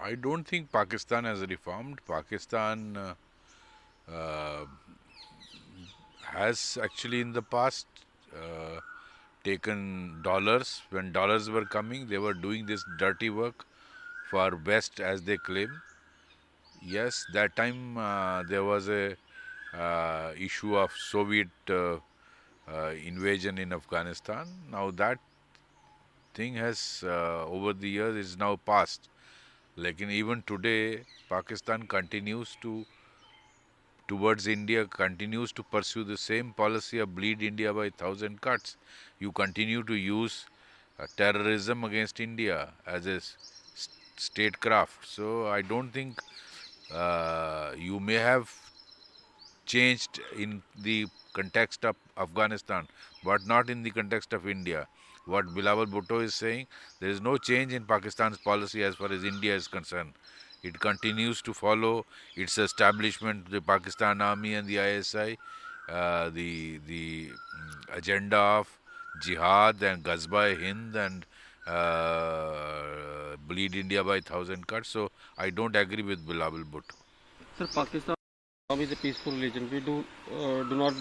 I don't think Pakistan has reformed. Pakistan uh, has actually in the past uh, taken dollars. When dollars were coming, they were doing this dirty work for West, as they claim. Yes, that time there was a issue of Soviet invasion in Afghanistan. Now that thing has over the years is now past. Like even today, Pakistan continues to towards India continues to pursue the same policy of bleed India by thousand cuts. You continue to use terrorism against India as a statecraft. So I don't think you may have changed in the context of Afghanistan, but not in the context of India. What Bilawal Bhutto is saying, there is no change in Pakistan's policy as far as India is concerned. It continues to follow its establishment, the Pakistan Army and the ISI, the agenda of jihad and Ghazba-e-Hind and bleed India by thousand cuts. So I don't agree with Bilawal Bhutto. Sir, Pakistan now is a peaceful religion. We do not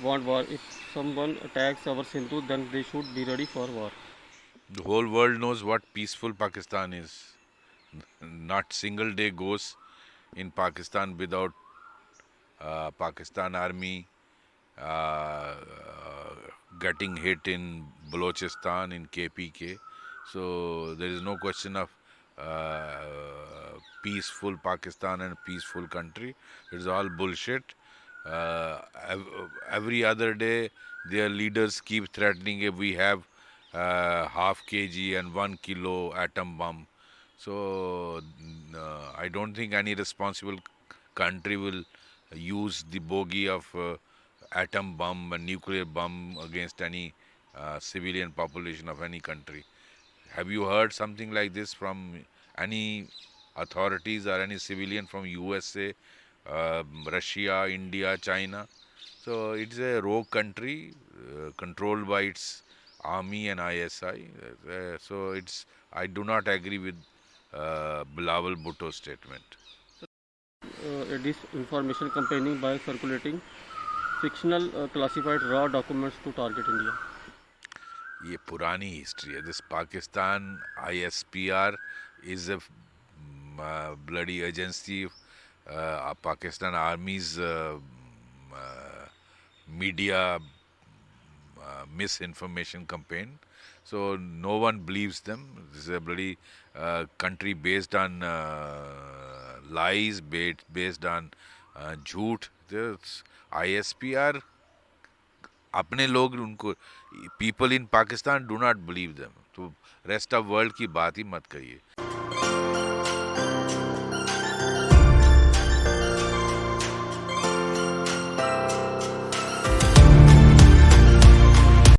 want war. If someone attacks our Sindhu, then they should be ready for war. The whole world knows what peaceful Pakistan is. Not single day goes in Pakistan without Pakistan army uh, getting hit in Balochistan, in KPK. So there is no question of peaceful Pakistan and peaceful country. It's all bullshit. Uh, every other day, their leaders keep threatening if we have half kg and 1 kilo atom bomb. So I don't think any responsible country will use the bogey of atom bomb and nuclear bomb against any civilian population of any country. Have you heard something like this from any authorities or any civilian from USA, Russia, India, China? So it's a rogue country controlled by its army and ISI. So it's I do not agree with Bilawal Bhutto's statement. Disinformation campaigning by circulating fictional classified raw documents to target India. ये पुरानी history है. This Pakistan ISPR is a bloody agency, Pakistan Army's media misinformation campaign. So no one believes them. This is a bloody country based on lies, based on झूठ. This ISPR अपने लोग उनको people in Pakistan do not believe them. तो rest of world की बात ही मत करिए.